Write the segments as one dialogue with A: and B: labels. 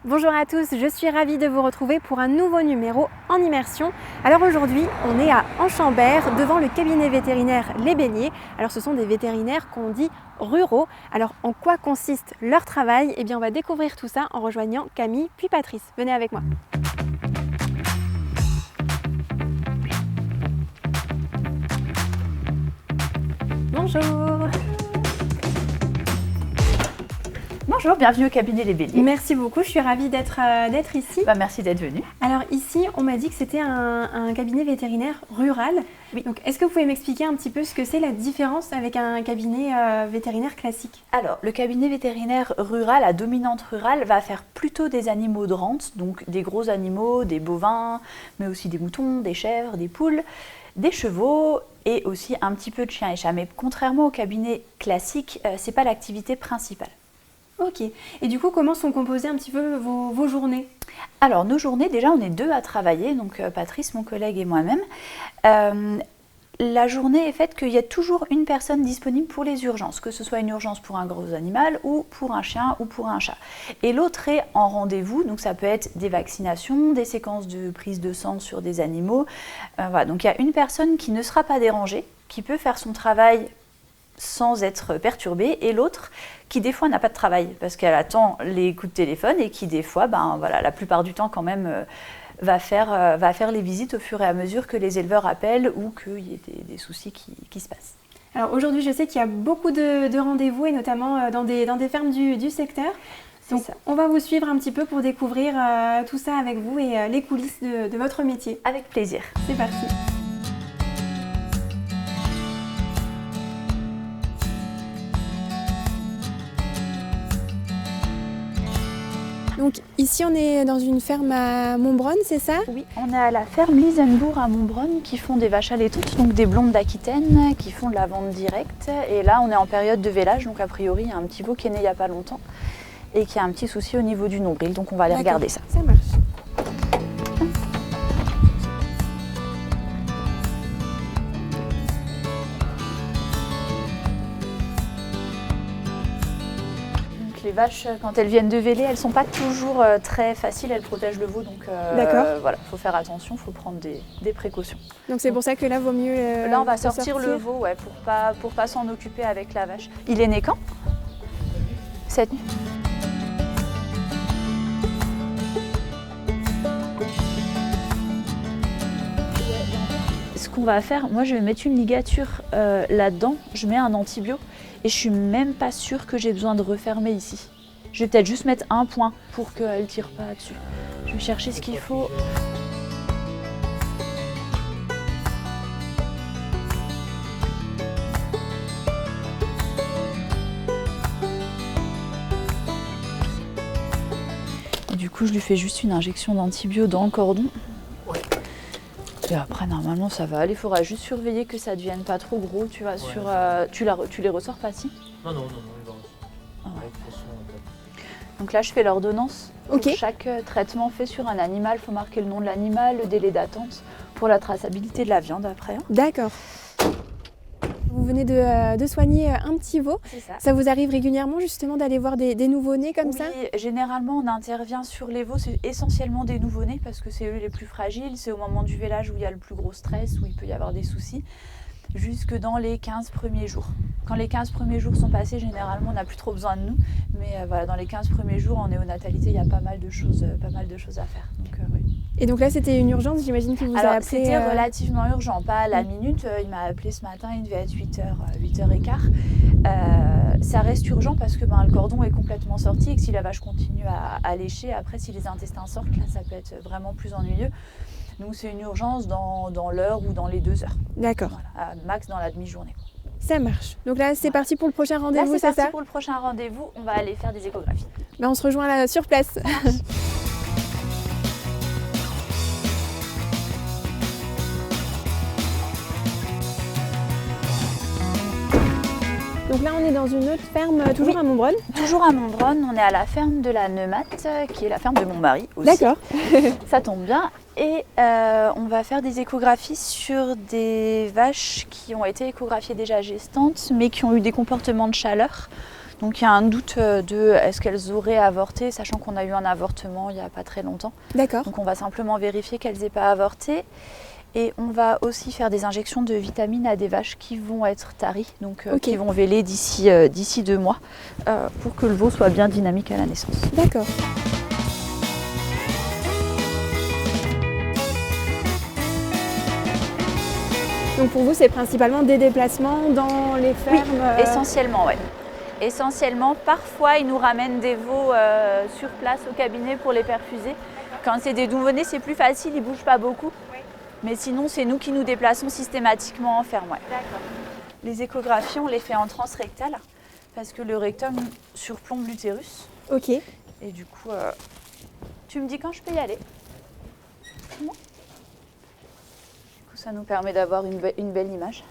A: Bonjour à tous, je suis ravie de vous retrouver pour un nouveau numéro en immersion. Alors aujourd'hui, on est à Enchambert devant le cabinet vétérinaire Les Béliers. Alors ce sont des vétérinaires qu'on dit ruraux. Alors en quoi consiste leur travail? Eh bien on va découvrir tout ça en rejoignant Camille puis Patrice. Venez avec moi. Bonjour.
B: Bonjour, bienvenue au cabinet Les Béliers.
A: Merci beaucoup, je suis ravie d'être ici.
B: Merci d'être venu.
A: Alors ici, on m'a dit que c'était un cabinet vétérinaire rural.
B: Oui.
A: Donc est-ce que vous pouvez m'expliquer un petit peu ce que c'est la différence avec un cabinet vétérinaire classique?
B: Alors, le cabinet vétérinaire rural à dominante rurale va faire plutôt des animaux de rente, donc des gros animaux, des bovins, mais aussi des moutons, des chèvres, des poules, des chevaux et aussi un petit peu de chiens et chats. Mais contrairement au cabinet classique, c'est pas l'activité principale.
A: Ok. Et du coup, comment sont composées un petit peu vos journées?
B: Alors, nos journées, déjà, on est deux à travailler, donc Patrice, mon collègue et moi-même. La journée est faite qu'il y a toujours une personne disponible pour les urgences, que ce soit une urgence pour un gros animal ou pour un chien ou pour un chat. Et l'autre est en rendez-vous, donc ça peut être des vaccinations, des séquences de prise de sang sur des animaux. Voilà. Donc il y a une personne qui ne sera pas dérangée, qui peut faire son travail sans être perturbée, et l'autre qui des fois n'a pas de travail parce qu'elle attend les coups de téléphone et qui des fois, la plupart du temps quand même, va faire les visites au fur et à mesure que les éleveurs appellent ou qu'il y ait des soucis qui se passent.
A: Alors aujourd'hui, je sais qu'il y a beaucoup de rendez-vous et notamment dans des fermes du secteur. Donc on va vous suivre un petit peu pour découvrir tout ça avec vous et les coulisses de votre métier.
B: Avec plaisir.
A: C'est parti. Donc ici on est dans une ferme à Montbronne, c'est ça?
B: Oui, on est à la ferme Lisenbourg à Montbronne qui font des vaches allaitantes, donc des blondes d'Aquitaine, qui font de la vente directe. Et là on est en période de vélage, donc a priori il y a un petit veau qui est né il n'y a pas longtemps et qui a un petit souci au niveau du nombril, donc on va aller regarder ça.
A: Ça marche.
B: Les vaches, quand elles viennent de véler, elles ne sont pas toujours très faciles, elles protègent le veau, donc voilà, il faut faire attention, il faut prendre des précautions.
A: Donc c'est pour ça que là, vaut mieux
B: là, on va sortir le veau ouais, pour pas s'en occuper avec la vache. Il est né quand? Cette nuit. Ce qu'on va faire, moi je vais mettre une ligature là-dedans, je mets un antibio. Et je suis même pas sûre que j'ai besoin de refermer ici. Je vais peut-être juste mettre un point pour qu'elle ne tire pas dessus. Je vais chercher ce qu'il faut. Du coup, je lui fais juste une injection d'antibio dans le cordon. Et après, normalement, ça va aller. Il faudra juste surveiller que ça ne devienne pas trop gros. Tu vois, tu les ressors pas si?
C: Non, il va rester.
B: Donc là, je fais l'ordonnance.
A: Ok.
B: Pour chaque traitement fait sur un animal, il faut marquer le nom de l'animal, le délai d'attente pour la traçabilité de la viande après.
A: D'accord. Vous venez de soigner un petit veau.
B: C'est ça.
A: Ça vous arrive régulièrement justement d'aller voir des nouveau-nés comme ça?
B: Oui, généralement on intervient sur les veaux, c'est essentiellement des nouveau-nés parce que c'est eux les plus fragiles, c'est au moment du vélage où il y a le plus gros stress, où il peut y avoir des soucis, jusque dans les 15 premiers jours. Quand les 15 premiers jours sont passés, généralement on n'a plus trop besoin de nous, mais voilà, dans les 15 premiers jours en néonatalité, il y a pas mal de choses à faire. Donc, oui.
A: Et donc là c'était une urgence, j'imagine qu'il vous a appelé.
B: C'était relativement urgent, pas à la minute, il m'a appelé ce matin, il devait être 8h15. Ça reste urgent parce que le cordon est complètement sorti et que si la vache continue à lécher, après si les intestins sortent, là ça peut être vraiment plus ennuyeux. Donc c'est une urgence dans l'heure ou dans les 2 heures.
A: D'accord.
B: Voilà, max dans la demi-journée.
A: Ça marche. Donc là c'est parti pour le prochain rendez-vous,
B: là,
A: c'est ça?
B: parti pour le prochain rendez-vous, on va aller faire des échographies.
A: On se rejoint là sur place. Donc là, on est dans une autre ferme, toujours à Montbronne.
B: Toujours à Montbronne, on est à la ferme de la Neumate, qui est la ferme de mon mari aussi.
A: D'accord.
B: Ça tombe bien. Et on va faire des échographies sur des vaches qui ont été échographiées déjà gestantes, mais qui ont eu des comportements de chaleur. Donc il y a un doute de est-ce qu'elles auraient avorté, sachant qu'on a eu un avortement il n'y a pas très longtemps.
A: D'accord.
B: Donc on va simplement vérifier qu'elles n'aient pas avorté. Et on va aussi faire des injections de vitamines à des vaches qui vont être taries, donc qui vont véler d'ici 2 mois, pour que le veau soit bien dynamique à la naissance.
A: D'accord. Donc pour vous, c'est principalement des déplacements dans les fermes
B: Essentiellement, oui. Essentiellement, parfois, ils nous ramènent des veaux sur place au cabinet pour les perfuser. Quand c'est des nouveau-nés, c'est plus facile, ils ne bougent pas beaucoup. Mais sinon, c'est nous qui nous déplaçons systématiquement en ferme. Ouais. D'accord. Les échographies, on les fait en transrectal parce que le rectum surplombe l'utérus.
A: Ok.
B: Et du coup, tu me dis quand je peux y aller. Du coup, ça nous permet d'avoir une belle image.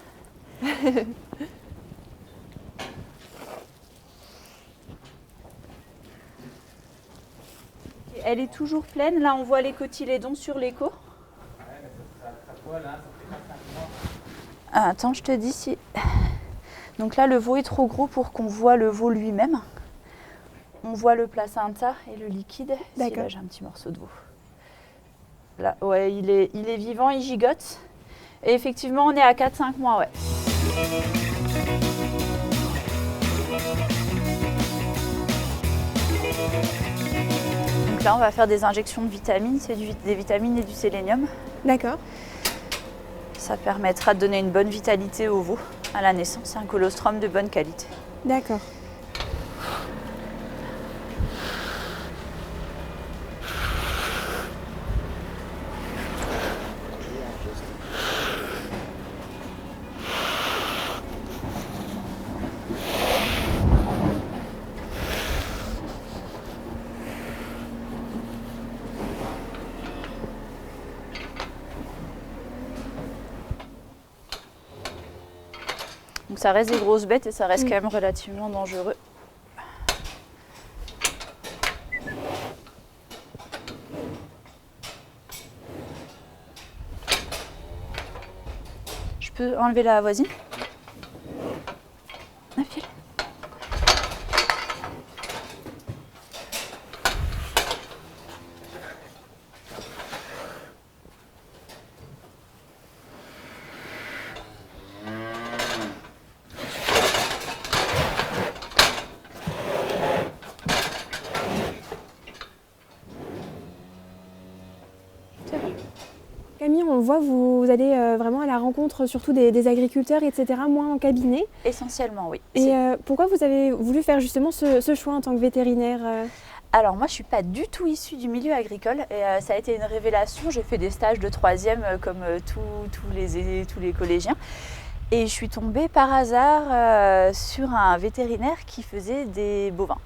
B: Elle est toujours pleine. Là, on voit les cotylédons sur l'écho. Attends, je te dis si... Donc là, le veau est trop gros pour qu'on voit le veau lui-même. On voit le placenta et le liquide.
A: D'accord.
B: Si, là, j'ai un petit morceau de veau. Là, ouais, il est vivant, il gigote. Et effectivement, on est à 4-5 mois, ouais. Donc là, on va faire des injections de vitamines. C'est des vitamines et du sélénium.
A: D'accord.
B: Ça permettra de donner une bonne vitalité au veau à la naissance, un colostrum de bonne qualité.
A: D'accord.
B: Donc ça reste des grosses bêtes et ça reste quand même relativement dangereux. Je peux enlever la voisine ? Un fil.
A: Camille, on voit, vous allez vraiment à la rencontre surtout des agriculteurs, etc., moins en cabinet.
B: Essentiellement, oui.
A: Et pourquoi vous avez voulu faire justement ce choix en tant que vétérinaire
B: Alors moi, je ne suis pas du tout issue du milieu agricole et ça a été une révélation. J'ai fait des stages de 3e comme tous les collégiens. Et je suis tombée par hasard sur un vétérinaire qui faisait des bovins.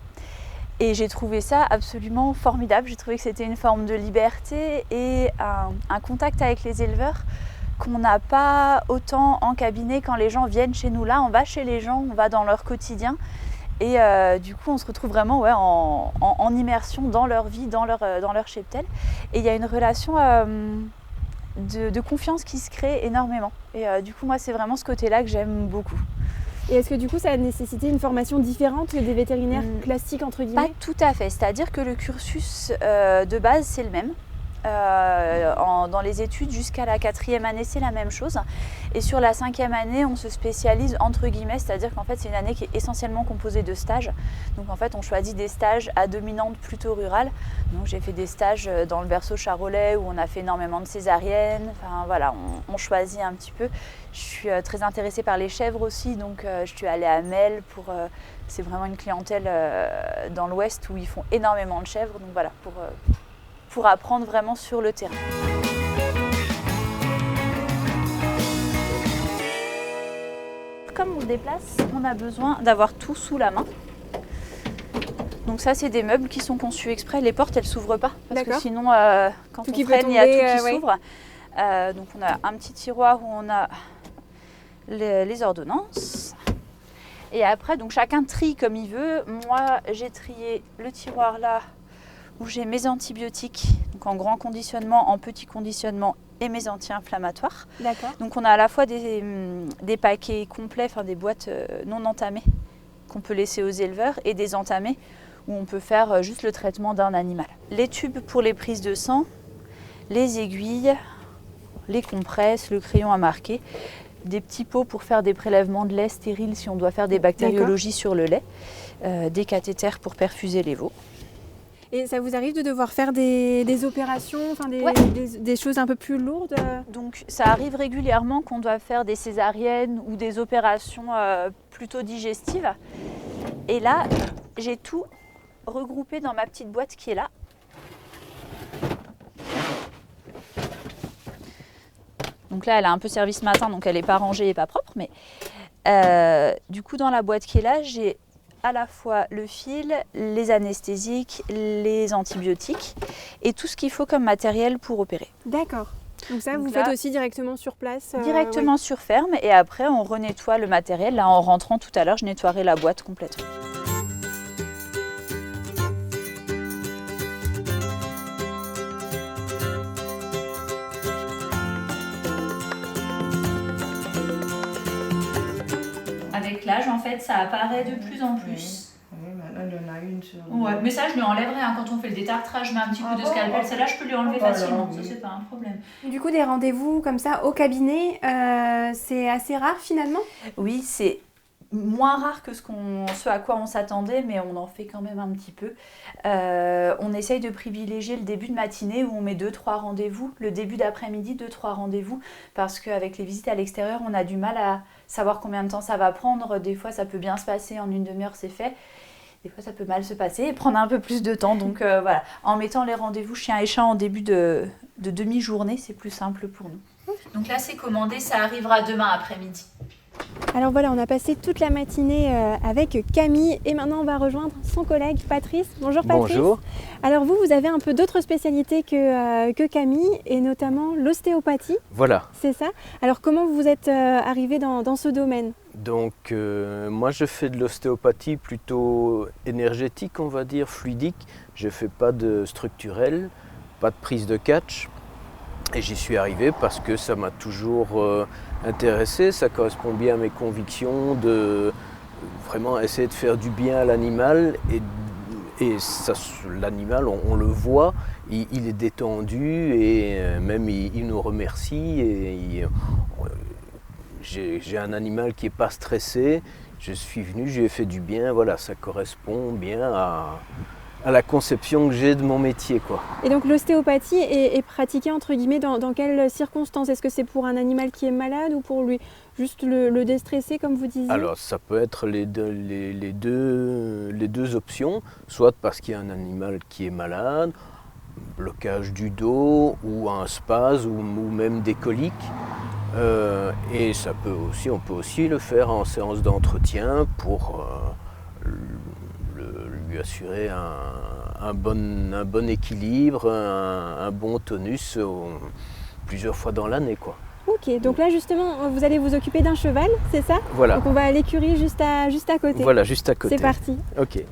B: Et j'ai trouvé ça absolument formidable. J'ai trouvé que c'était une forme de liberté et un contact avec les éleveurs qu'on n'a pas autant en cabinet quand les gens viennent chez nous. Là, on va chez les gens, on va dans leur quotidien. Et du coup, on se retrouve vraiment en immersion dans leur vie, dans leur cheptel. Et il y a une relation de confiance qui se crée énormément. Et du coup, moi, c'est vraiment ce côté-là que j'aime beaucoup.
A: Et est-ce que du coup ça a nécessité une formation différente que des vétérinaires classiques entre guillemets ?
B: Pas tout à fait, c'est-à-dire que le cursus de base c'est le même. Dans les études jusqu'à la 4e année c'est la même chose et sur la 5e année on se spécialise entre guillemets, c'est-à-dire qu'en fait c'est une année qui est essentiellement composée de stages, donc en fait on choisit des stages à dominante plutôt rurale, donc j'ai fait des stages dans le berceau charolais où on a fait énormément de césariennes, enfin voilà, on choisit un petit peu. Je suis très intéressée par les chèvres aussi, donc je suis allée à Mel c'est vraiment une clientèle dans l'ouest où ils font énormément de chèvres, donc voilà, pour apprendre vraiment sur le terrain. Comme on se déplace, on a besoin d'avoir tout sous la main. Donc ça, c'est des meubles qui sont conçus exprès. Les portes, elles ne s'ouvrent pas. Parce que sinon, quand on freine, il y a tout qui s'ouvre. Donc on a un petit tiroir où on a les ordonnances. Et après, donc chacun trie comme il veut. Moi, j'ai trié le tiroir là, où j'ai mes antibiotiques, donc en grand conditionnement, en petit conditionnement et mes anti-inflammatoires.
A: D'accord.
B: Donc on a à la fois des paquets complets, enfin des boîtes non entamées qu'on peut laisser aux éleveurs et des entamés où on peut faire juste le traitement d'un animal. Les tubes pour les prises de sang, les aiguilles, les compresses, le crayon à marquer, des petits pots pour faire des prélèvements de lait stériles si on doit faire des bactériologies sur le lait, des cathéters pour perfuser les veaux.
A: Et ça vous arrive de devoir faire des opérations, enfin des choses un peu plus lourdes?
B: Donc ça arrive régulièrement qu'on doit faire des césariennes ou des opérations plutôt digestives. Et là, j'ai tout regroupé dans ma petite boîte qui est là. Donc là, elle a un peu servi ce matin, donc elle n'est pas rangée et pas propre. Mais du coup, dans la boîte qui est là, j'ai à la fois le fil, les anesthésiques, les antibiotiques et tout ce qu'il faut comme matériel pour opérer.
A: D'accord. Donc ça, vous
B: là,
A: faites aussi directement sur place?
B: Directement sur ferme et après, on renettoie le matériel. Là, en rentrant tout à l'heure, je nettoierai la boîte complètement. Avec l'âge, en fait, ça apparaît de plus en plus.
D: Oui, maintenant il y en a une sur.
B: Ouais, mais ça, je lui enlèverai hein, quand on fait le détartrage. Je mets un petit coup de scalpel. Celle-là, je peux lui enlever facilement. Ça, c'est pas un problème.
A: Du coup, des rendez-vous comme ça au cabinet, c'est assez rare finalement?
B: Oui, c'est moins rare que ce à quoi on s'attendait, mais on en fait quand même un petit peu. On essaye de privilégier le début de matinée où on met 2-3 rendez-vous, le début d'après-midi 2-3 rendez-vous, parce qu'avec les visites à l'extérieur, on a du mal à savoir combien de temps ça va prendre. Des fois, ça peut bien se passer, en 1 demi-heure, c'est fait. Des fois, ça peut mal se passer et prendre un peu plus de temps. Donc voilà, en mettant les rendez-vous chien et chat en début de demi-journée, c'est plus simple pour nous. Donc là, c'est commandé, ça arrivera demain après-midi.
A: Alors voilà, on a passé toute la matinée avec Camille et maintenant on va rejoindre son collègue Patrice. Bonjour Patrice.
E: Bonjour.
A: Alors vous avez un peu d'autres spécialités que Camille et notamment l'ostéopathie.
E: Voilà.
A: C'est ça. Alors comment vous êtes arrivé dans ce domaine?
E: Donc moi je fais de l'ostéopathie plutôt énergétique, on va dire, fluidique. Je ne fais pas de structurel, pas de prise de catch. Et j'y suis arrivé parce que ça m'a toujours intéressé, ça correspond bien à mes convictions de vraiment essayer de faire du bien à l'animal et l'animal, on le voit, il est détendu et même il nous remercie. J'ai un animal qui n'est pas stressé, je suis venu, je lui ai fait du bien, voilà, ça correspond bien à la conception que j'ai de mon métier, quoi.
A: Et donc l'ostéopathie est pratiquée entre guillemets dans quelles circonstances? Est-ce que c'est pour un animal qui est malade ou pour lui juste le déstresser comme vous disiez?
E: Alors ça peut être les deux options, soit parce qu'il y a un animal qui est malade, blocage du dos ou un spasme ou même des coliques. Et on peut aussi le faire en séance d'entretien pour lui assurer un bon équilibre, un bon tonus plusieurs fois dans l'année, quoi.
A: Ok, donc là justement vous allez vous occuper d'un cheval, c'est ça?
E: Voilà.
A: Donc on va à l'écurie juste à côté.
E: Voilà, juste à côté.
A: C'est parti.
E: Ok.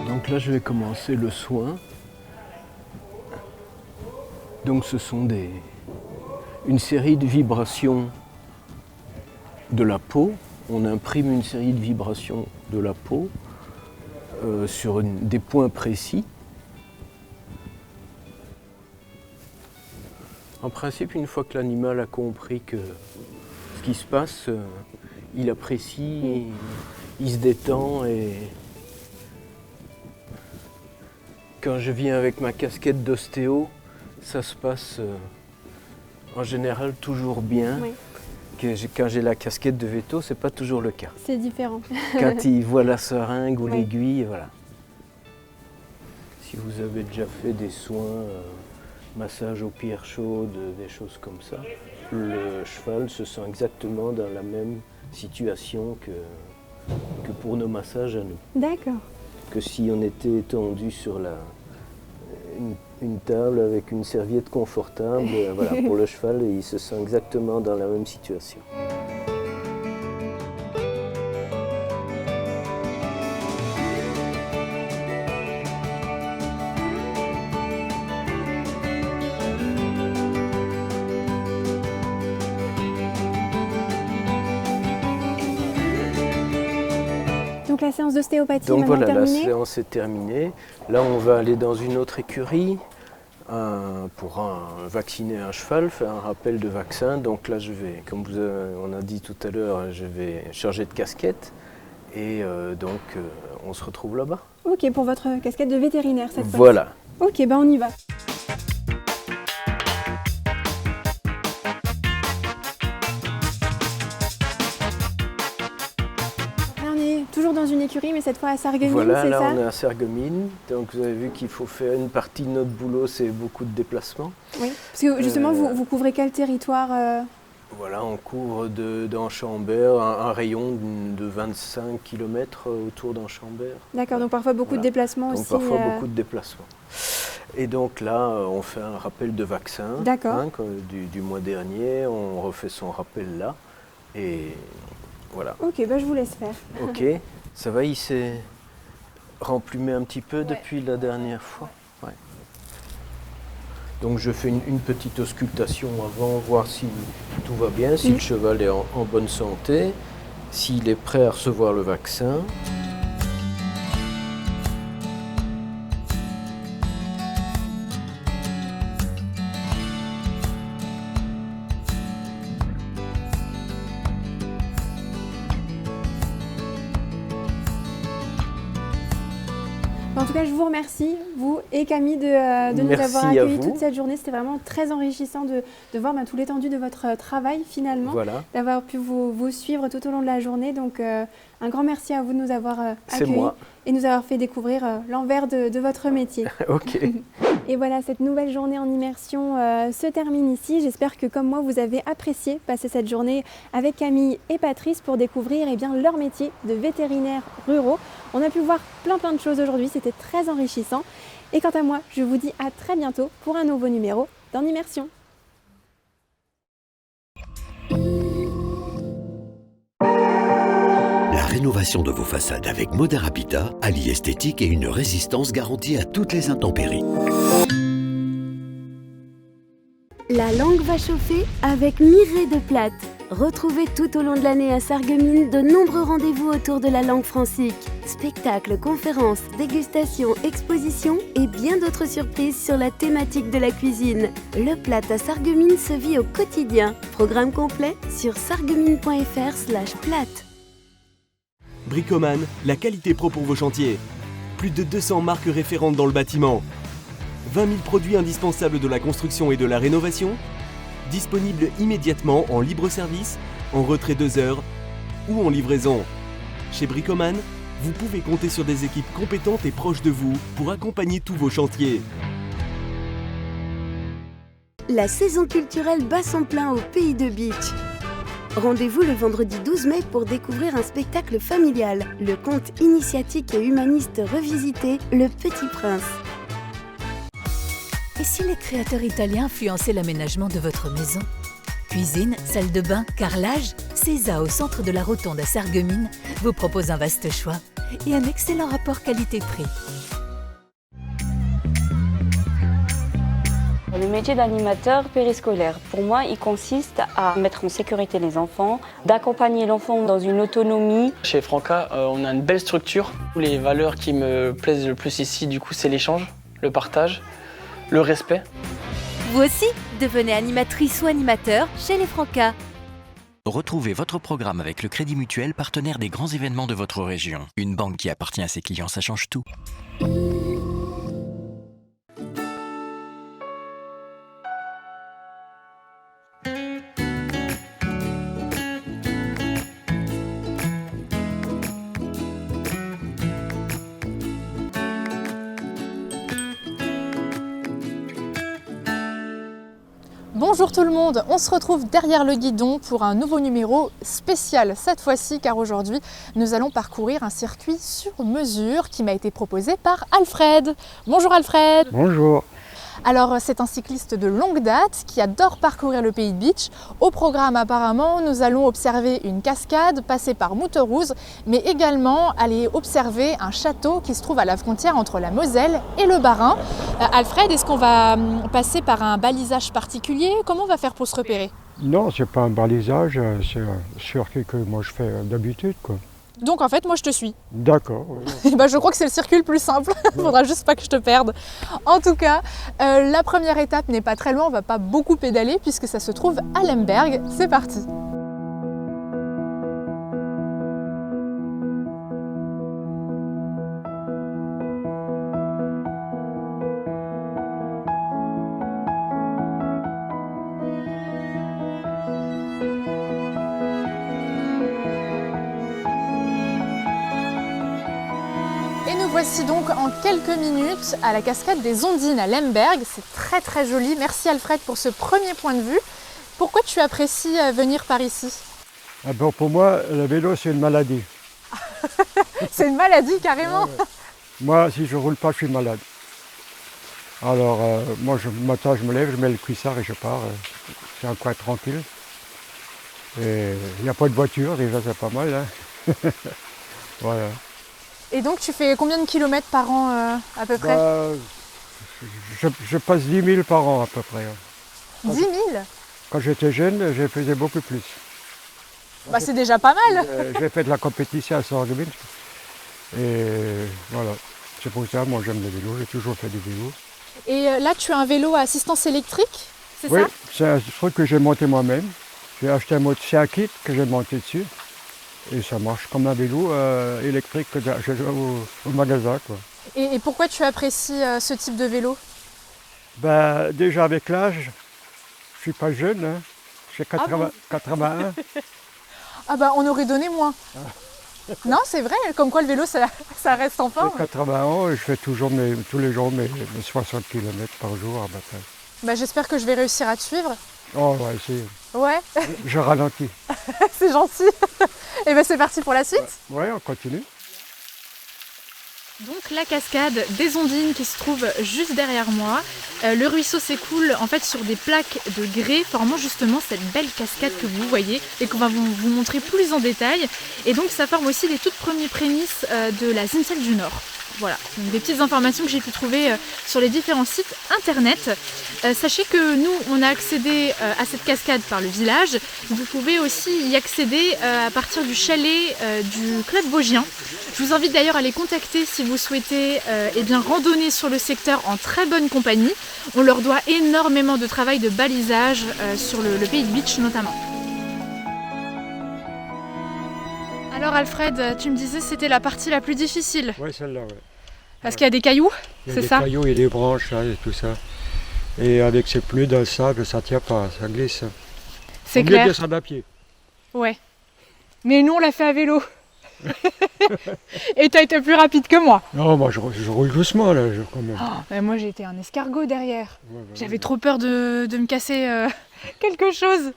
E: Donc là je vais commencer le soin. Donc ce sont une série de vibrations de la peau. On imprime une série de vibrations de la peau sur des points précis. En principe, une fois que l'animal a compris que ce qui se passe, il apprécie, il se détend et quand je viens avec ma casquette d'ostéo, ça se passe en général toujours bien.
A: Oui.
E: Quand j'ai la casquette de veto, c'est pas toujours le cas.
A: C'est différent.
E: Quand il voit la seringue ou
A: Oui.
E: l'aiguille, voilà. Si vous avez déjà fait des soins, massage aux pierres chaudes, des choses comme ça, le cheval se sent exactement dans la même situation que pour nos massages à nous.
A: D'accord.
E: Que si on était étendu sur une table avec une serviette confortable, voilà, pour le cheval, il se sent exactement dans la même situation.
A: Donc la séance d'ostéopathie
E: Donc
A: maintenant
E: voilà, la
A: terminée.
E: séance est terminée. Là, on va aller dans une autre écurie pour vacciner un cheval, faire un rappel de vaccin. Donc là, je vais, comme on a dit tout à l'heure, je vais changer de casquette. Et donc, on se retrouve là-bas.
A: Ok, pour votre casquette de vétérinaire cette fois.
E: Voilà.
A: Ok, ben on y va. Là, on est toujours dans une écurie, mais cette fois à Sarreguemines,
E: Voilà,
A: c'est
E: là,
A: ça?
E: on est à Sarreguemines. Donc, vous avez vu qu'il faut faire une partie de notre boulot, c'est beaucoup de déplacements.
A: Oui, parce que justement, vous couvrez quel territoire
E: Voilà, on couvre d'Enchambert un rayon de 25 km autour d'Enchambert.
A: D'accord, donc parfois beaucoup de
E: Voilà.
A: déplacements
E: Donc
A: aussi.
E: parfois beaucoup de déplacements. Et donc là, on fait un rappel de vaccin.
A: D'accord.
E: Du mois dernier, on refait son rappel là. Et voilà.
A: Ok, ben je vous laisse faire.
E: Ok, ça va, il s'est remplumé un petit peu depuis la dernière fois. Ouais. Donc je fais une petite auscultation avant, voir si tout va bien, si le cheval est en bonne santé, s'il est prêt à recevoir le vaccin.
A: En tout cas, je vous remercie, vous et Camille, de nous
E: Merci
A: avoir
E: à
A: accueillis
E: vous.
A: toute cette journée. C'était vraiment très enrichissant de voir tout l'étendue de votre travail finalement,
E: Voilà,
A: d'avoir pu vous suivre tout au long de la journée. Donc un grand merci à vous de nous avoir
E: c'est
A: accueillis
E: moi.
A: et nous avoir fait découvrir l'envers de votre métier.
E: Ok.
A: Et voilà, cette nouvelle journée en immersion se termine ici. J'espère que comme moi, vous avez apprécié passer cette journée avec Camille et Patrice pour découvrir leur métier de vétérinaires ruraux. On a pu voir plein de choses aujourd'hui, c'était très enrichissant. Et quant à moi, je vous dis à très bientôt pour un nouveau numéro d'En Immersion.
F: La rénovation de vos façades avec Modern Habitat allie esthétique et une résistance garantie à toutes les intempéries.
G: La langue va chauffer avec Mireille de Plate. Retrouvez tout au long de l'année à Sarreguemines de nombreux rendez-vous autour de la langue francique. Spectacles, conférences, dégustations, expositions et bien d'autres surprises sur la thématique de la cuisine. Le Plat à Sarreguemines se vit au quotidien. Programme complet sur sarreguemines.fr/plate.
H: Bricoman, la qualité pro pour vos chantiers. Plus de 200 marques référentes dans le bâtiment. 20 000 produits indispensables de la construction et de la rénovation. Disponibles immédiatement en libre service, en retrait 2 heures ou en livraison. Chez Bricoman, vous pouvez compter sur des équipes compétentes et proches de vous pour accompagner tous vos chantiers.
G: La saison culturelle bat son plein au Pays de Beach. Rendez-vous le vendredi 12 mai pour découvrir un spectacle familial, le conte initiatique et humaniste revisité, Le Petit Prince.
I: Et si les créateurs italiens influençaient l'aménagement de votre maison? Cuisine, salle de bain, carrelage, Cesa au centre de la Rotonde à Sarreguemines vous propose un vaste choix et un excellent rapport qualité-prix.
J: Le métier d'animateur périscolaire, pour moi, il consiste à mettre en sécurité les enfants, d'accompagner l'enfant dans une autonomie.
C: Chez Franca, on a une belle structure. Les valeurs qui me plaisent le plus ici, du coup, c'est l'échange, le partage, le respect.
I: Vous aussi, devenez animatrice ou animateur chez les Franca.
K: Retrouvez votre programme avec le Crédit Mutuel, partenaire des grands événements de votre région. Une banque qui appartient à ses clients, ça change tout.
L: Bonjour tout le monde, on se retrouve derrière le guidon pour un nouveau numéro spécial cette fois-ci car aujourd'hui nous allons parcourir un circuit sur mesure qui m'a été proposé par Alfred. Bonjour Alfred.
M: Bonjour.
L: Alors c'est un cycliste de longue date qui adore parcourir le Pays de Beach. Au programme apparemment nous allons observer une cascade, passer par Mouterouse, mais également aller observer un château qui se trouve à la frontière entre la Moselle et le Bas-Rhin. Alfred, est-ce qu'on va passer par un balisage particulier? Comment on va faire pour se repérer?
M: Non, c'est pas un balisage, c'est un circuit que moi je fais d'habitude, quoi.
L: Donc en fait, moi je te suis.
M: D'accord.
L: Et ben, je crois que c'est le circuit le plus simple. Il faudra juste pas que je te perde. En tout cas, la première étape n'est pas très loin. On va pas beaucoup pédaler puisque ça se trouve à Lemberg. C'est parti. Voici donc en quelques minutes à la cascade des Ondines à Lemberg. C'est très très joli. Merci Alfred pour ce premier point de vue. Pourquoi tu apprécies venir par ici?
M: Bon, pour moi, le vélo c'est une maladie.
L: C'est une maladie carrément.
M: Ouais. Moi, si je roule pas, je suis malade. Alors, moi, le matin, je me lève, je mets le cuissard et je pars. C'est un coin tranquille. Et il n'y a pas de voiture, déjà c'est pas mal. Hein. Voilà.
L: Et donc tu fais combien de kilomètres par an à peu près?
M: Je passe 10 000 par an à peu près.
L: 10 000?
M: Quand j'étais jeune, je faisais beaucoup plus.
L: Bah, c'est déjà pas mal.
M: J'ai fait de la compétition à Sarreguemines. Et voilà, c'est pour ça, moi j'aime le vélo, j'ai toujours fait du vélo.
L: Et là tu as un vélo à assistance électrique, c'est ça?
M: Oui, c'est un truc que j'ai monté moi-même. J'ai acheté c'est un kit que j'ai monté dessus. Et ça marche comme un vélo électrique que j'ai au magasin, quoi.
L: Et pourquoi tu apprécies ce type de vélo?
M: Ben, déjà avec l'âge, je suis pas jeune, hein. J'ai 81.
L: Ah bah on aurait donné moins. Non, c'est vrai, comme quoi le vélo ça reste en forme.
M: J'ai 80 ans et je fais toujours tous les jours mes 60 km par jour à Bataille.
L: Bah, j'espère que je vais réussir à te suivre.
M: Oh, on va essayer.
L: Ouais.
M: Je ralentis.
L: C'est gentil. Et ben c'est parti pour la suite.
M: Ouais, on continue.
L: Donc la cascade des Ondines qui se trouve juste derrière moi. Le ruisseau s'écoule en fait sur des plaques de grès formant justement cette belle cascade que vous voyez et qu'on va vous montrer plus en détail. Et donc ça forme aussi les toutes premières prémices de la Zinsel du Nord. Voilà, donc des petites informations que j'ai pu trouver sur les différents sites internet. Sachez que nous, on a accédé à cette cascade par le village. Vous pouvez aussi y accéder à partir du chalet du Club Vosgien. Je vous invite d'ailleurs à les contacter si vous souhaitez randonner sur le secteur en très bonne compagnie. On leur doit énormément de travail de balisage sur le Pays de Bitche notamment. Alors Alfred, tu me disais que c'était la partie la plus difficile.
M: Oui, celle-là, oui.
L: Parce qu'il y a des cailloux, c'est ça?
M: Il y a des cailloux et des branches là, et tout ça. Et avec ces pneus dans le sable, ça ne tient pas, ça glisse.
L: C'est clair.
M: Mieux descendre à pied.
L: Ouais. Mais nous, on l'a fait à vélo. Et tu as été plus rapide que moi.
M: Non, moi je roule doucement là, quand même.
L: Oh, moi j'ai été un escargot derrière.
M: Ouais,
L: j'avais trop peur de me casser quelque chose.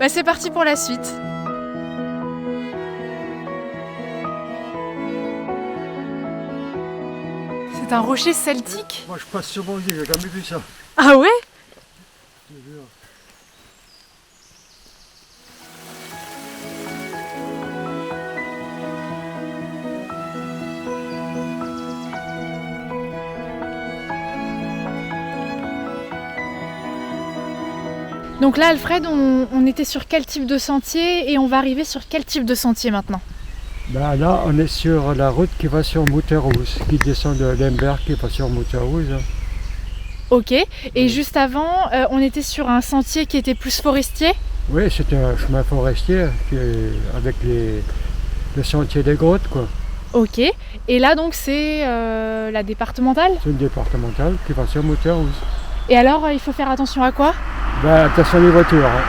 L: Bah, c'est parti pour la suite. C'est un rocher celtique.
M: Moi je passe sur mon lit, j'ai jamais vu ça.
L: Ah ouais? Donc là Alfred, on était sur quel type de sentier et on va arriver sur quel type de sentier maintenant?
M: Ben là on est sur la route qui va sur Mouterhouse, qui descend de Lemberg qui va sur Mouterhouse.
L: Ok, et juste avant on était sur un sentier qui était plus forestier?
M: Oui, c'était un chemin forestier avec le sentier des grottes quoi.
L: Ok, et là donc c'est la départementale?
M: C'est une départementale qui va sur Mouterhouse.
L: Et alors il faut faire attention à quoi?
M: Ben attention les voitures. Hein.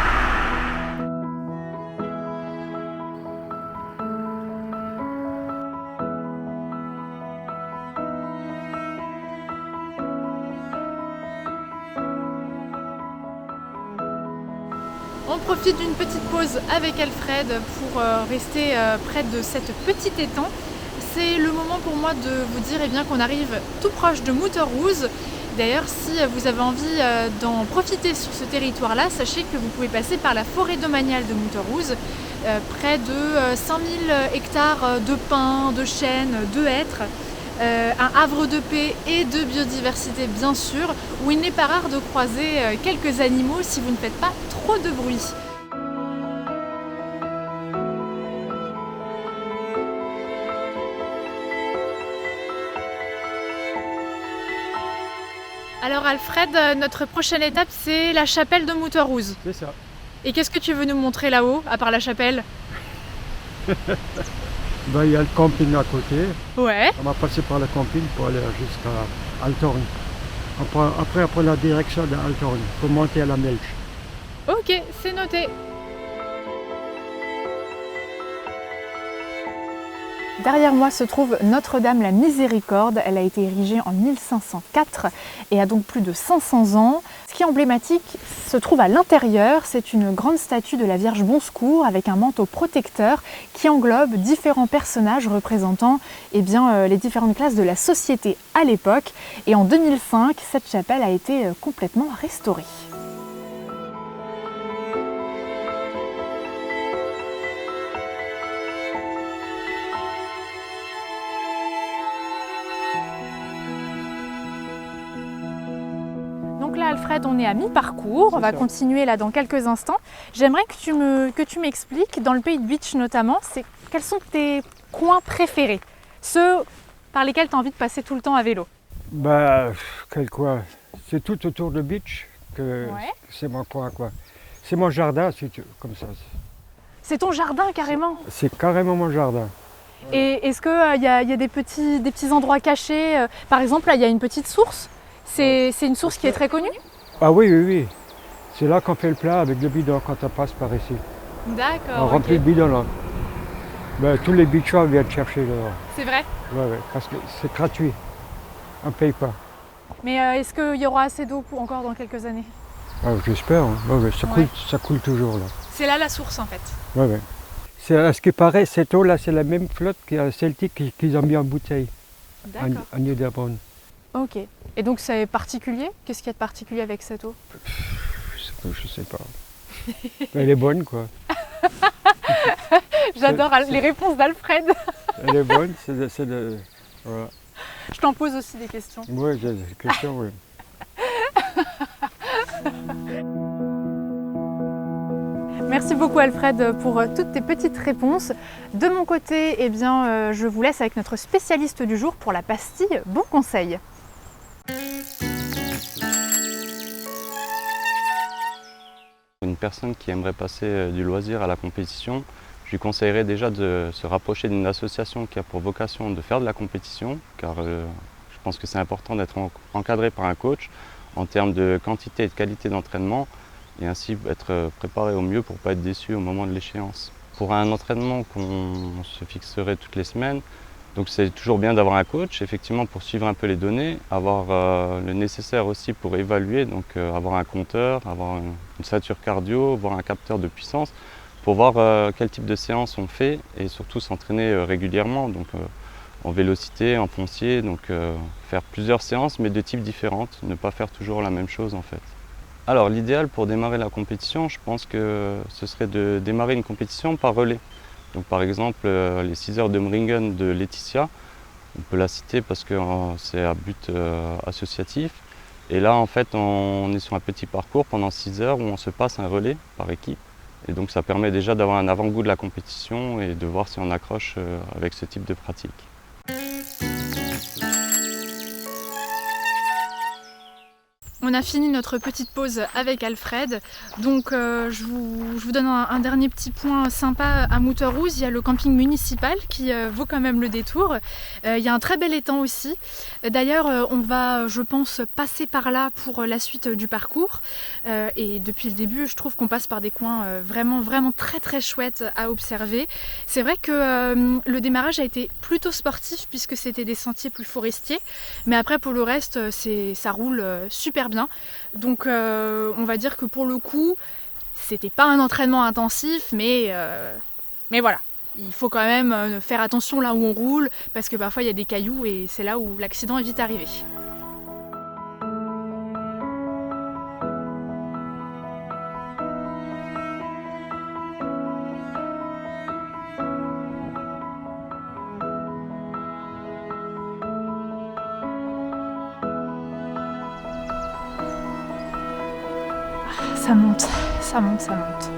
L: On profite d'une petite pause avec Alfred pour rester près de cette petite étang. C'est le moment pour moi de vous dire qu'on arrive tout proche de Mouterhouse. D'ailleurs, si vous avez envie d'en profiter sur ce territoire-là, sachez que vous pouvez passer par la forêt domaniale de Mouterhouse, près de 5000 hectares de pins, de chênes, de hêtres, un havre de paix et de biodiversité bien sûr, où il n'est pas rare de croiser quelques animaux si vous ne faites pas trop de bruit. Alors Alfred, notre prochaine étape, c'est la chapelle de Mouterouze.
M: C'est ça.
L: Et qu'est-ce que tu veux nous montrer là-haut, à part la chapelle?
M: Ben, il y a le camping à côté.
L: Ouais.
M: On va passer par le camping pour aller jusqu'à Altorn. Après, on prend la direction de Altorn pour monter à la Melche.
L: Ok, c'est noté. Derrière moi se trouve Notre-Dame la Miséricorde. Elle a été érigée en 1504 et a donc plus de 500 ans. Ce qui est emblématique se trouve à l'intérieur. C'est une grande statue de la Vierge Bon Secours avec un manteau protecteur qui englobe différents personnages représentant les différentes classes de la société à l'époque. Et en 2005, cette chapelle a été complètement restaurée. Donc là, Alfred, on est à mi-parcours. On va continuer là dans quelques instants. J'aimerais que tu m'expliques, dans le Pays de Bitche notamment, quels sont tes coins préférés? Ceux par lesquels tu as envie de passer tout le temps à vélo?
M: Bah, quel coin? C'est tout autour de Bitche que c'est mon coin, quoi. C'est mon jardin, si tu veux, comme ça.
L: C'est ton jardin, carrément?
M: C'est carrément mon jardin.
L: Et est-ce qu'il y a des petits endroits cachés? Par exemple, là, il y a une petite source. C'est une source qui est très connue?
M: Ah oui, oui, oui. C'est là qu'on fait le plat avec le bidon quand on passe par ici.
L: D'accord.
M: On remplit le bidon là. Ben, tous les bitchois viennent chercher là.
L: C'est vrai?
M: Oui, parce que c'est gratuit. On ne paye pas.
L: Mais est-ce qu'il y aura assez d'eau encore dans quelques années?
M: Ah, j'espère. Hein. Ouais, ça coule toujours là.
L: C'est là la source en fait?
M: Oui, oui. C'est, à ce qui paraît, cette eau-là, c'est la même flotte que la Celtic qu'ils ont mis en bouteille. En Niederbronn.
L: Ok. Et donc c'est particulier? Qu'est-ce qu'il y a de particulier avec cette eau?
M: Je sais pas. Elle est bonne, quoi.
L: J'adore les réponses d'Alfred.
M: Elle est bonne, c'est de... Voilà.
L: Je t'en pose aussi des questions.
M: Oui, j'ai des questions, oui.
L: Merci beaucoup Alfred pour toutes tes petites réponses. De mon côté, je vous laisse avec notre spécialiste du jour pour la pastille Bon Conseil.
N: Une personne qui aimerait passer du loisir à la compétition, je lui conseillerais déjà de se rapprocher d'une association qui a pour vocation de faire de la compétition, car je pense que c'est important d'être encadré par un coach en termes de quantité et de qualité d'entraînement, et ainsi être préparé au mieux pour ne pas être déçu au moment de l'échéance. Pour un entraînement qu'on se fixerait toutes les semaines, donc c'est toujours bien d'avoir un coach, effectivement, pour suivre un peu les données, avoir le nécessaire aussi pour évaluer, donc avoir un compteur, avoir une ceinture cardio, avoir un capteur de puissance, pour voir quel type de séance on fait et surtout s'entraîner régulièrement, donc en vélocité, en foncier, donc faire plusieurs séances mais de types différentes, ne pas faire toujours la même chose en fait. Alors l'idéal pour démarrer la compétition, je pense que ce serait de démarrer une compétition par relais. Donc par exemple les 6 heures de Mringen de Laetitia, on peut la citer parce que c'est à but associatif. Et là en fait on est sur un petit parcours pendant 6 heures où on se passe un relais par équipe. Et donc ça permet déjà d'avoir un avant-goût de la compétition et de voir si on accroche avec ce type de pratique.
L: On a fini notre petite pause avec Alfred, donc je vous donne un dernier petit point sympa à Mouterouze. Il y a le camping municipal qui vaut quand même le détour. Il y a un très bel étang aussi. D'ailleurs, on va, je pense, passer par là pour la suite du parcours. Et depuis le début, je trouve qu'on passe par des coins vraiment très très chouettes à observer. C'est vrai que le démarrage a été plutôt sportif puisque c'était des sentiers plus forestiers. Mais après, pour le reste, ça roule super bien. Donc on va dire que pour le coup c'était pas un entraînement intensif mais voilà, il faut quand même faire attention là où on roule parce que parfois il y a des cailloux et c'est là où l'accident est vite arrivé. Ça monte, ça monte, ça monte.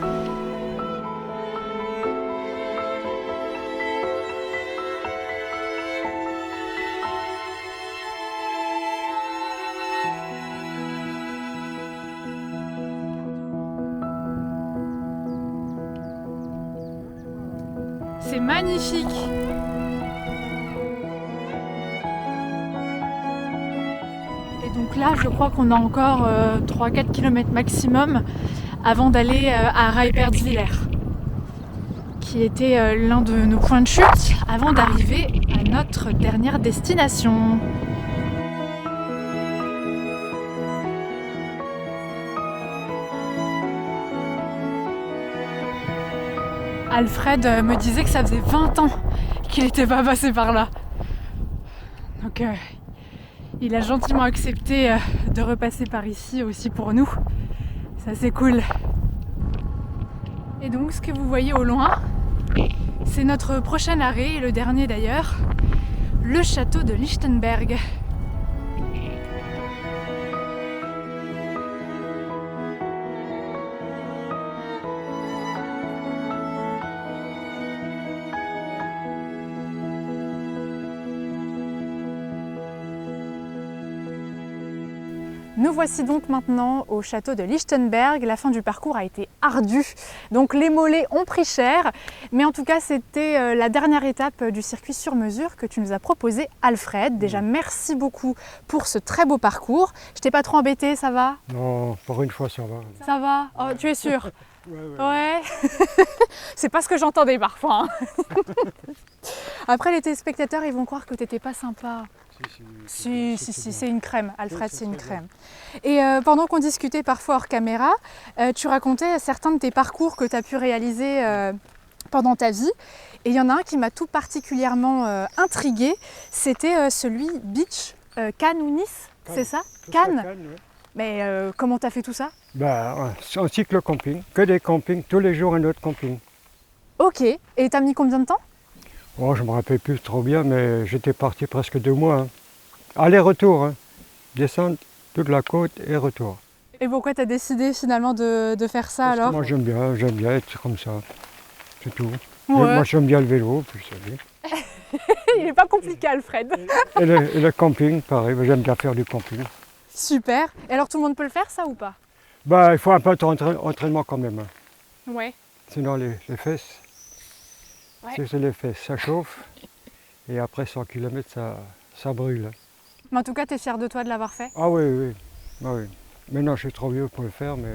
L: c'est magnifique. Et donc là, je crois qu'on a encore 3-4 km maximum avant d'aller à Reipertswiller, qui était l'un de nos points de chute avant d'arriver à notre dernière destination. Alfred me disait que ça faisait 20 ans qu'il n'était pas passé par là. Donc il a gentiment accepté de repasser par ici aussi pour nous. Ça c'est cool. Et donc ce que vous voyez au loin, c'est notre prochain arrêt, et le dernier d'ailleurs, le château de Lichtenberg. Nous voici donc maintenant au château de Lichtenberg. La fin du parcours a été ardue, donc les mollets ont pris cher. Mais en tout cas, c'était la dernière étape du circuit sur mesure que tu nous as proposé, Alfred. Déjà, merci beaucoup pour ce très beau parcours. Je t'ai pas trop embêté, ça va?
M: Non, pour une fois, ça va.
L: Ça va? Oh, tu es sûr?
M: Ouais.
L: C'est pas ce que j'entendais parfois. Hein. Après, les téléspectateurs, ils vont croire que t'étais pas sympa. Si, c'est une crème, Alfred, c'est une crème. Et pendant qu'on discutait parfois hors caméra, tu racontais certains de tes parcours que tu as pu réaliser pendant ta vie. Et il y en a un qui m'a tout particulièrement intriguée, c'était celui Beach, Cannes ou Nice, c'est ça? Cannes.
M: Ouais.
L: Mais comment tu as fait tout ça?
M: C'est un cycle-camping, que des campings, tous les jours un autre camping.
L: Ok, et tu as mis combien de temps?
M: Oh, je ne me rappelle plus trop bien, mais j'étais parti presque 2 mois. Hein. Aller-retour, hein. Descendre toute la côte et retour.
L: Et pourquoi tu as décidé finalement de faire ça?
M: Parce
L: alors?
M: que moi j'aime bien être comme ça, c'est tout.
L: Ouais.
M: Moi j'aime bien le vélo, vous savez.
L: Il n'est pas compliqué, Alfred.
M: Et le camping, pareil, j'aime bien faire du camping.
L: Super. Et alors tout le monde peut le faire ça ou pas?
M: Il faut un peu d'entraînement quand même. Hein.
L: Ouais.
M: Sinon les fesses.
L: Ouais.
M: C'est les fesses, ça chauffe et après 100 km ça brûle.
L: Mais en tout cas, tu es fier de toi de l'avoir fait?
M: Ah oui. Maintenant je suis trop vieux pour le faire, mais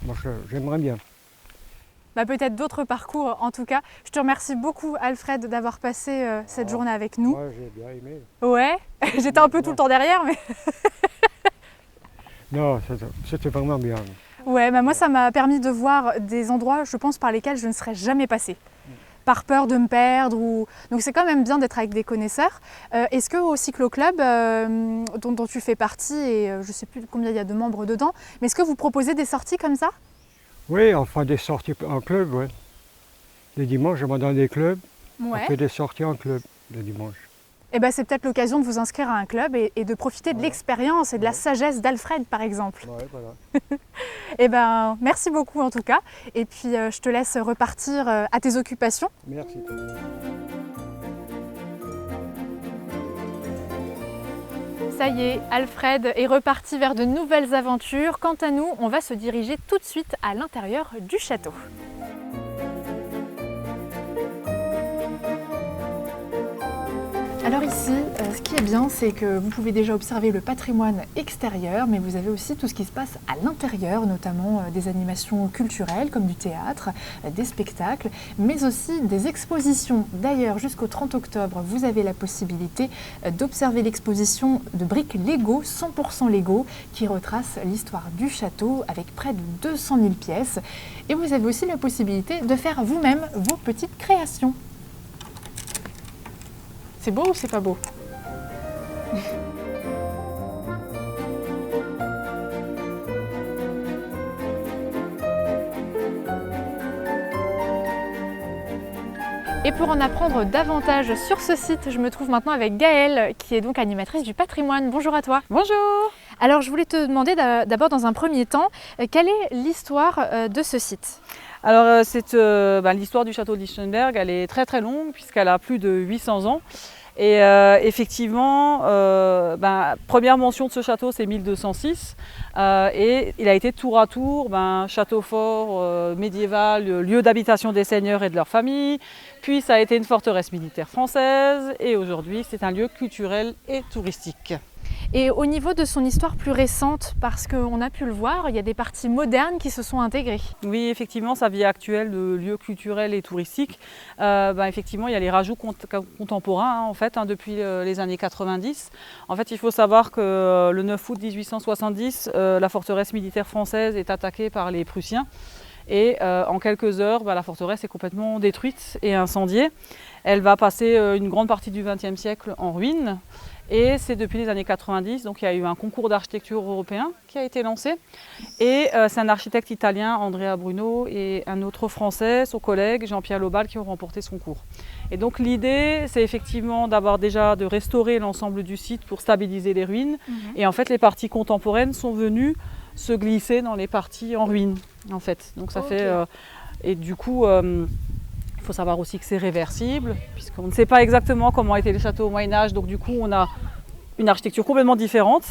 M: moi j'aimerais bien.
L: Peut-être d'autres parcours en tout cas. Je te remercie beaucoup Alfred d'avoir passé cette journée avec nous.
M: Ouais, j'ai bien aimé.
L: Ouais, j'étais un peu tout le temps derrière mais...
M: Non, c'était vraiment bien.
L: Ouais, moi ça m'a permis de voir des endroits, je pense, par lesquels je ne serais jamais passée. Par peur de me perdre. Donc c'est quand même bien d'être avec des connaisseurs. Est-ce qu'au cyclo-club dont tu fais partie, et je ne sais plus combien il y a de membres dedans, mais est-ce que vous proposez des sorties comme ça?
M: Oui, enfin des sorties en club, ouais. Les dimanches, je vais dans des clubs, on fait des sorties en club le dimanche.
L: Et c'est peut-être l'occasion de vous inscrire à un club et de profiter de l'expérience et de la sagesse d'Alfred par exemple.
M: Ouais, voilà.
L: Merci beaucoup en tout cas. Et puis je te laisse repartir à tes occupations.
M: Merci.
L: Ça y est, Alfred est reparti vers de nouvelles aventures. Quant à nous, on va se diriger tout de suite à l'intérieur du château. Alors ici, ce qui est bien, c'est que vous pouvez déjà observer le patrimoine extérieur, mais vous avez aussi tout ce qui se passe à l'intérieur, notamment des animations culturelles comme du théâtre, des spectacles, mais aussi des expositions. D'ailleurs, jusqu'au 30 octobre, vous avez la possibilité d'observer l'exposition de briques Lego, 100% Lego, qui retrace l'histoire du château avec près de 200 000 pièces. Et vous avez aussi la possibilité de faire vous-même vos petites créations. C'est beau ou c'est pas beau? Et pour en apprendre davantage sur ce site, je me trouve maintenant avec Gaëlle, qui est donc animatrice du patrimoine. Bonjour à toi.
O: Bonjour.
L: Alors je voulais te demander d'abord dans un premier temps, quelle est l'histoire de ce site?
O: Alors l'histoire du château de Lichtenberg, elle est très très longue puisqu'elle a plus de 800 ans. Et effectivement, première mention de ce château, c'est 1206. Et il a été tour à tour château fort médiéval, lieu d'habitation des seigneurs et de leurs familles. Puis ça a été une forteresse militaire française. Et aujourd'hui, c'est un lieu culturel et touristique.
L: Et au niveau de son histoire plus récente, parce qu'on a pu le voir, il y a des parties modernes qui se sont intégrées.
O: Oui, effectivement, sa vie actuelle de lieu culturel et touristique, effectivement, il y a les rajouts contemporains en fait, depuis les années 90. En fait, il faut savoir que le 9 août 1870, la forteresse militaire française est attaquée par les Prussiens. Et en quelques heures, la forteresse est complètement détruite et incendiée. Elle va passer une grande partie du XXe siècle en ruine. Et c'est depuis les années 90, donc il y a eu un concours d'architecture européen qui a été lancé. Et c'est un architecte italien, Andrea Bruno, et un autre français, son collègue, Jean-Pierre Lobal, qui ont remporté ce concours. Et donc l'idée, c'est effectivement de restaurer l'ensemble du site pour stabiliser les ruines. Et en fait, les parties contemporaines sont venues se glisser dans les parties en ruine, en fait. Donc ça fait... et du coup... Il faut savoir aussi que c'est réversible, puisqu'on ne sait pas exactement comment étaient les châteaux au Moyen-Âge, donc du coup on a une architecture complètement différente.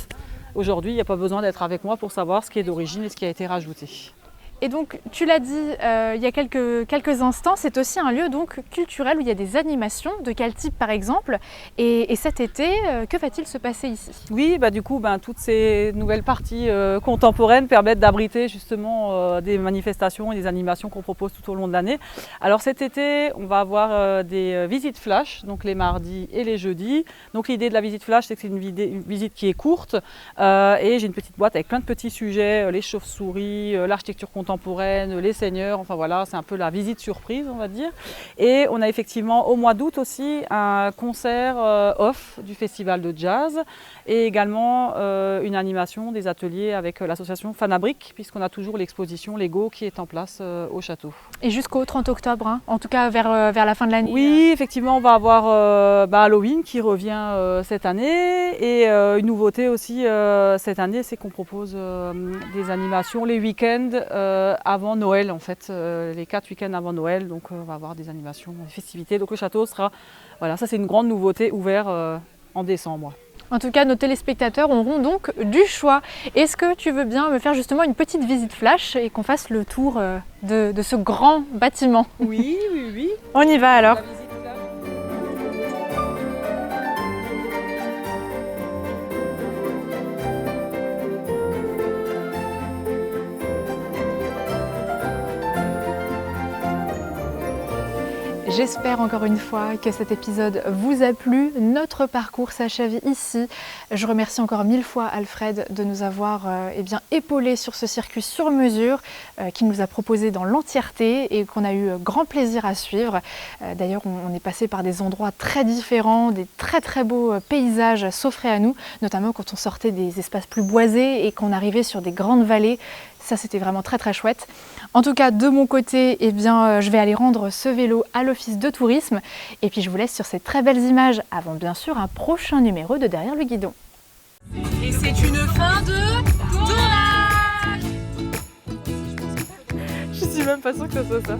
O: Aujourd'hui, il n'y a pas besoin d'être avec moi pour savoir ce qui est d'origine et ce qui a été rajouté.
L: Et donc, tu l'as dit il y a quelques instants, c'est aussi un lieu donc culturel où il y a des animations. De quel type par exemple? Et cet été, que va-t-il se passer ici?
O: Oui, du coup, toutes ces nouvelles parties contemporaines permettent d'abriter justement des manifestations et des animations qu'on propose tout au long de l'année. Alors cet été, on va avoir des visites flash, donc les mardis et les jeudis. Donc l'idée de la visite flash, c'est que c'est une visite qui est courte. Et j'ai une petite boîte avec plein de petits sujets, les chauves-souris, l'architecture contemporaine, les seigneurs, enfin voilà, c'est un peu la visite surprise, on va dire. Et on a effectivement au mois d'août aussi un concert off du festival de jazz et également une animation des ateliers avec l'association Fanabric, puisqu'on a toujours l'exposition Lego qui est en place au château.
L: Et jusqu'au 30 octobre, en tout cas vers la fin de l'année.
O: Oui, effectivement, on va avoir Halloween qui revient cette année et une nouveauté aussi cette année, c'est qu'on propose des animations les week-ends avant Noël en fait, les 4 week-ends avant Noël, donc on va avoir des animations, des festivités, donc le château sera, voilà, ça c'est une grande nouveauté, ouvert en décembre.
L: En tout cas, nos téléspectateurs auront donc du choix. Est-ce que tu veux bien me faire justement une petite visite flash et qu'on fasse le tour de ce grand bâtiment?
O: Oui, oui, oui.
L: On y va alors. J'espère encore une fois que cet épisode vous a plu. Notre parcours s'achève ici. Je remercie encore 1000 fois Alfred de nous avoir épaulés sur ce circuit sur mesure qu'il nous a proposé dans l'entièreté et qu'on a eu grand plaisir à suivre. D'ailleurs, on est passé par des endroits très différents, des très très beaux paysages s'offraient à nous, notamment quand on sortait des espaces plus boisés et qu'on arrivait sur des grandes vallées. Ça, c'était vraiment très très chouette. En tout cas, de mon côté, je vais aller rendre ce vélo à l'office de tourisme. Et puis je vous laisse sur ces très belles images avant bien sûr un prochain numéro de Derrière le guidon.
P: Et c'est une fin de tournage.
O: Je suis même pas sûre que ça soit ça.